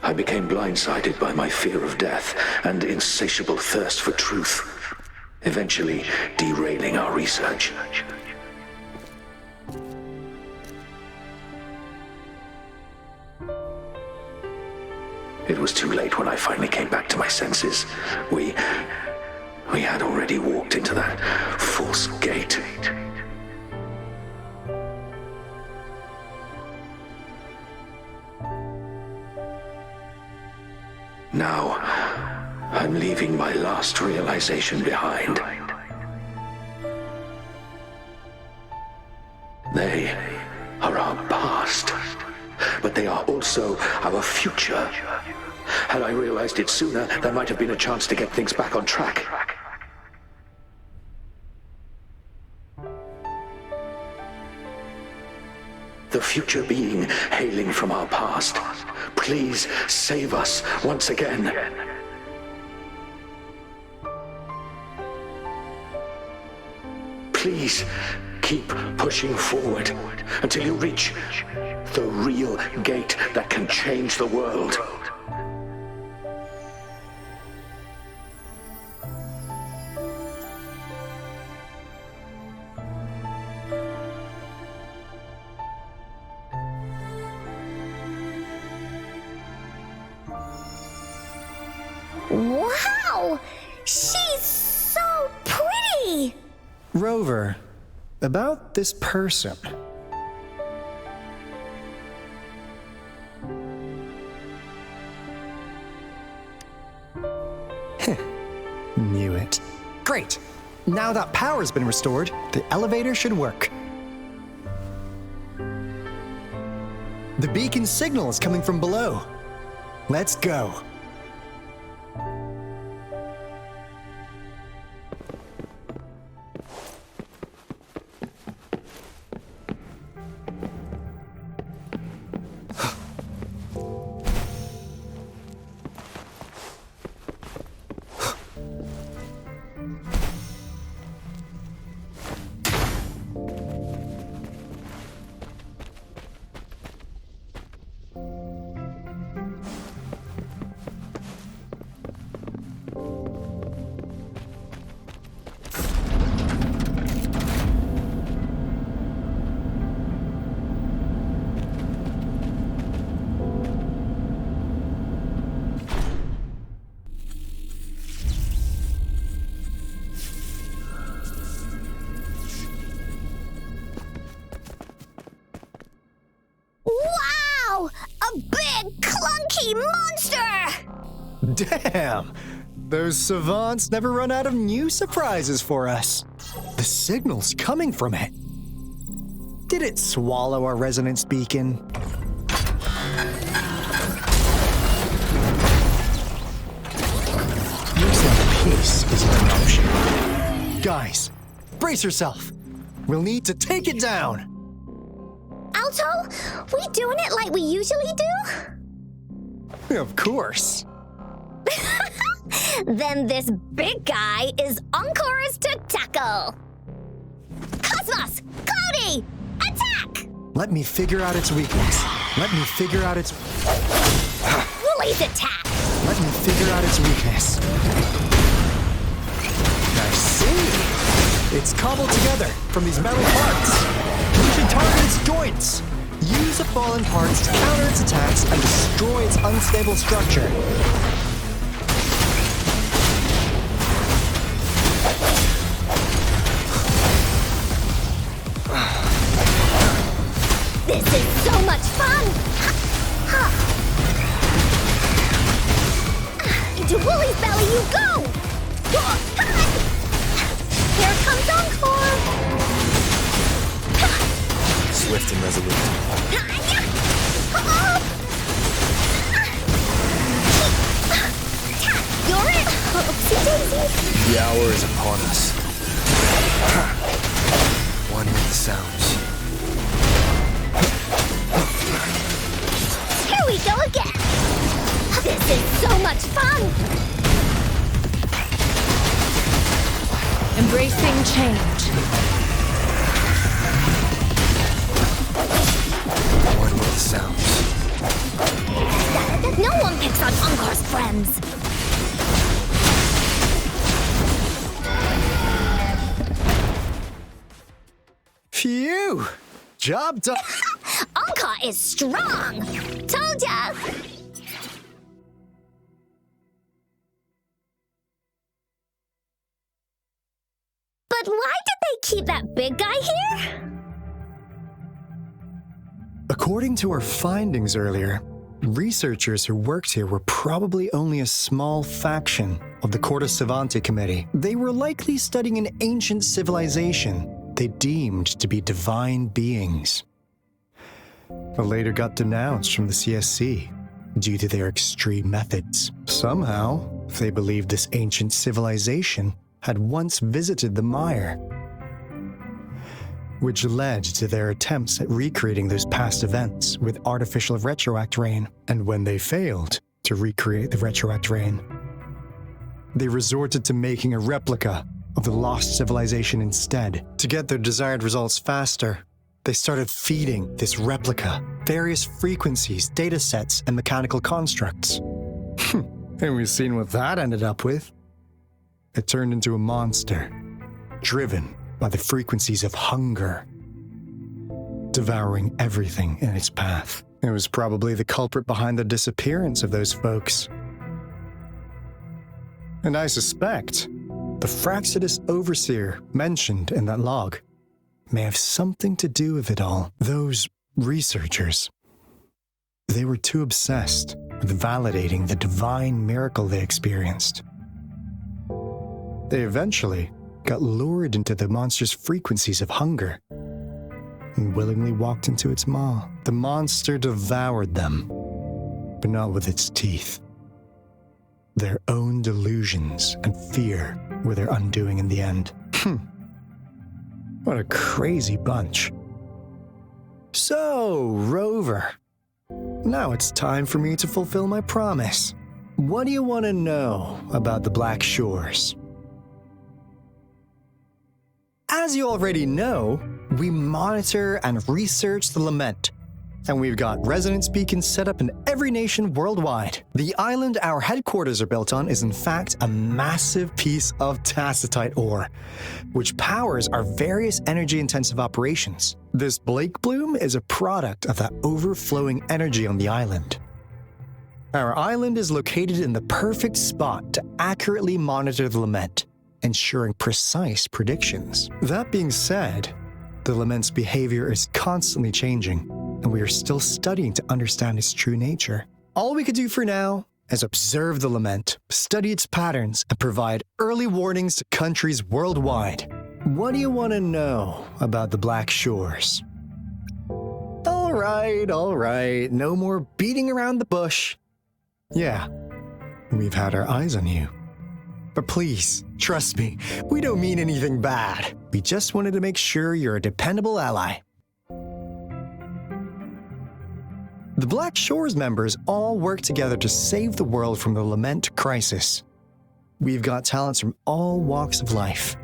I became blindsided by my fear of death and insatiable thirst for truth, eventually derailing our research. It was too late when I finally came back to my senses. We had already walked into that false gate. Now, I'm leaving my last realization behind. They are our past, but they are also our future. Had I realized it sooner, there might have been a chance to get things back on track. The future being hailing from our past, please save us once again. Please keep pushing forward until you reach the real gate that can change the world. Wow! She's so pretty! Rover, about this person. Knew it. Great! Now that power's been restored, the elevator should work. The beacon signal is coming from below. Let's go. Wow! A big, clunky monster! Damn! Those savants never run out of new surprises for us. The signal's coming from it. Did it swallow our resonance beacon? Looks like peace is in motion. Guys, brace yourself. We'll need to take it down. Alto, we doing it like we usually do? Of course. Then this big guy is Encore's to tackle. Cosmos! Cloudy! Attack! Let me figure out its weakness. Let me figure out its... Woolly's attack! Let me figure out its weakness. I see! It's cobbled together from these metal parts. We should target its joints. Use the fallen parts to counter its attacks and destroy its unstable structure. This is so much fun! Into Woolly's belly you go! Here comes Encore! Swift and resolute. You're it! Oopsie daisy! The hour is upon us. One with the sounds. Here we go again! This is so much fun! Embracing change. One with the sounds. No one picks on Unkar's friends. Phew! Job done. Unkar is strong. Told ya. But why did they keep that big guy here? According to our findings earlier, researchers who worked here were probably only a small faction of the Corte Savante Committee. They were likely studying an ancient civilization they deemed to be divine beings, but later got denounced from the CSC due to their extreme methods. Somehow, they believed this ancient civilization had once visited the Mire, which led to their attempts at recreating those past events with artificial retroact rain. And when they failed to recreate the retroact rain, they resorted to making a replica of the lost civilization instead. To get their desired results faster, they started feeding this replica various frequencies, data sets, and mechanical constructs. And we've seen what that ended up with. It turned into a monster, driven by the frequencies of hunger, devouring everything in its path. It was probably the culprit behind the disappearance of those folks. And I suspect the Fraxidus Overseer mentioned in that log may have something to do with it all. Those researchers, they were too obsessed with validating the divine miracle they experienced. They eventually got lured into the monster's frequencies of hunger and willingly walked into its maw. The monster devoured them, but not with its teeth. Their own delusions and fear were their undoing in the end. What a crazy bunch. So, Rover, now it's time for me to fulfill my promise. What do you want to know about the Black Shores? As you already know, we monitor and research the Lament, and we've got resonance beacons set up in every nation worldwide. The island our headquarters are built on is in fact a massive piece of tacitite ore, which powers our various energy-intensive operations. This Blake Bloom is a product of that overflowing energy on the island. Our island is located in the perfect spot to accurately monitor the Lament, ensuring precise predictions. That being said, the Lament's behavior is constantly changing, and we are still studying to understand its true nature. All we could do for now is observe the Lament, study its patterns, and provide early warnings to countries worldwide. What do you want to know about the Black Shores? All right, no more beating around the bush. Yeah, we've had our eyes on you. But please, trust me, we don't mean anything bad. We just wanted to make sure you're a dependable ally. The Black Shores members all work together to save the world from the Lament crisis. We've got talents from all walks of life,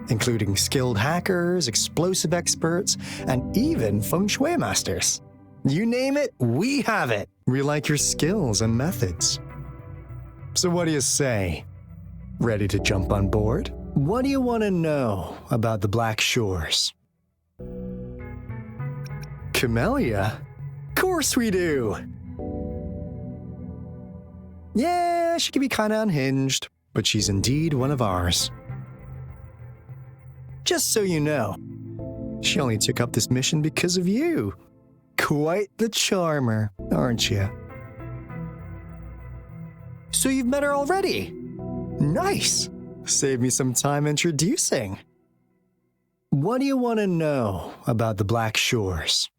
including skilled hackers, explosive experts, and even feng shui masters. You name it, we have it. We like your skills and methods. So what do you say? Ready to jump on board? What do you want to know about the Black Shores? Camellia? Of course we do! Yeah, she can be kinda unhinged, but she's indeed one of ours. Just so you know, she only took up this mission because of you. Quite the charmer, aren't you? So you've met her already? Nice! Save me some time introducing. What do you want to know about the Black Shores?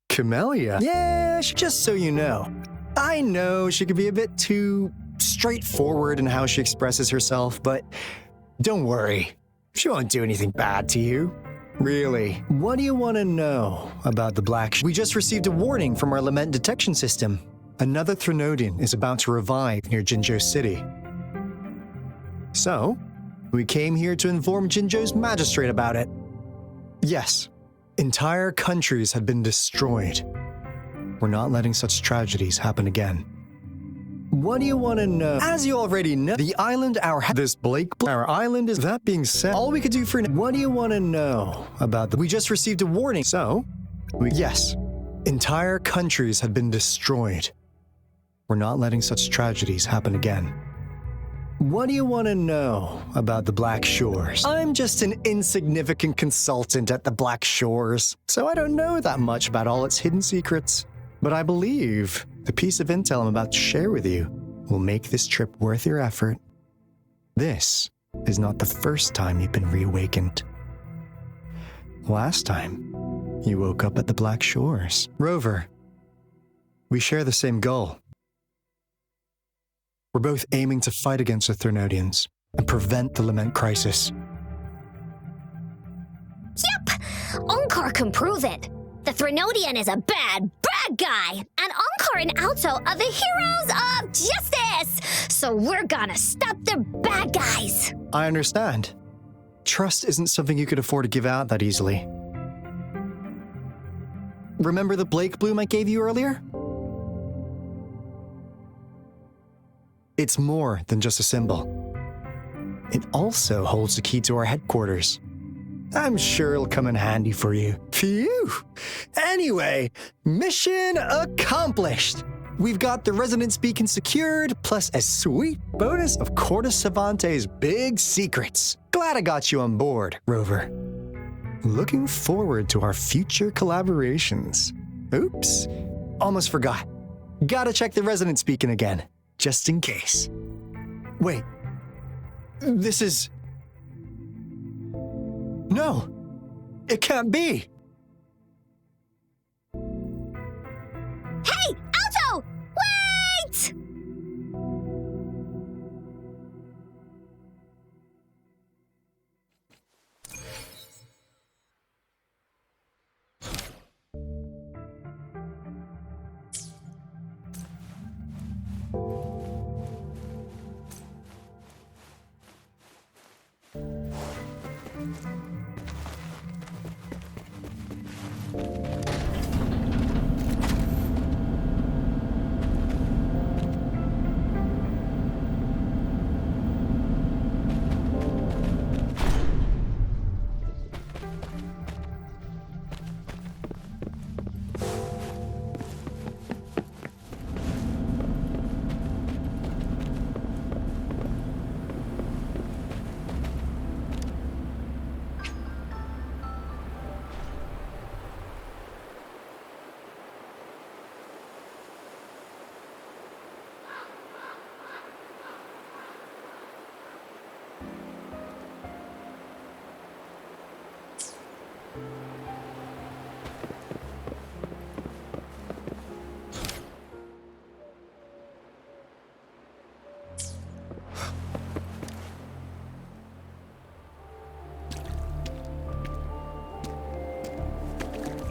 Camellia? Yeah, just so you know. I know she can be a bit too straightforward in how she expresses herself, but don't worry. She won't do anything bad to you. Really, what do you want to know about the Black Shores? We just received a warning from our Lament detection system. Another Threnodian is about to revive near Jinzhou City. So, we came here to inform Jinzhou's magistrate about it. Yes, entire countries had been destroyed. We're not letting such tragedies happen again. What do you want to know? As you already know, the island, our island is. That being said, all we could do for now. What do you want to know about we just received a warning, so yes, entire countries have been destroyed. We're not letting such tragedies happen again. What do you want to know about the Black Shores? I'm just an insignificant consultant at the Black Shores, so I don't know that much about all its hidden secrets. But I believe the piece of intel I'm about to share with you will make this trip worth your effort. This is not the first time you've been reawakened. Last time, you woke up at the Black Shores. Rover, we share the same goal. We're both aiming to fight against the Threnodians and prevent the Lament Crisis. Yep! Onkar can prove it. The Threnodian is a bad guy, and Onkar and Alto are the heroes of justice! So we're gonna stop the bad guys! I understand. Trust isn't something you could afford to give out that easily. Remember the Blake Bloom I gave you earlier? It's more than just a symbol. It also holds the key to our headquarters. I'm sure it'll come in handy for you. Phew! Anyway, mission accomplished! We've got the resonance beacon secured, plus a sweet bonus of Cortus Savante's big secrets. Glad I got you on board, Rover. Looking forward to our future collaborations. Oops, almost forgot. Gotta check the resonance beacon again, just in case. Wait, this is... No, it can't be. Hey, Alto! Wait!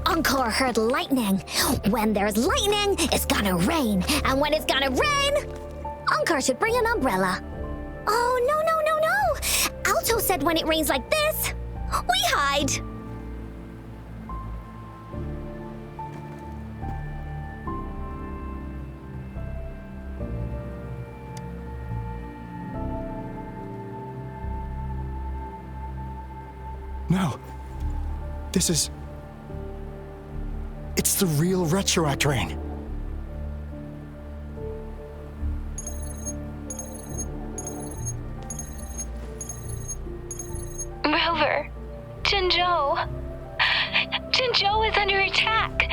Onkar heard lightning. When there's lightning, it's gonna rain. And when it's gonna rain, Onkar should bring an umbrella. Oh, no. Alto said when it rains like this, we hide. No, this is... It's the real Retroact Rain. Rover, Jinzhou is under attack.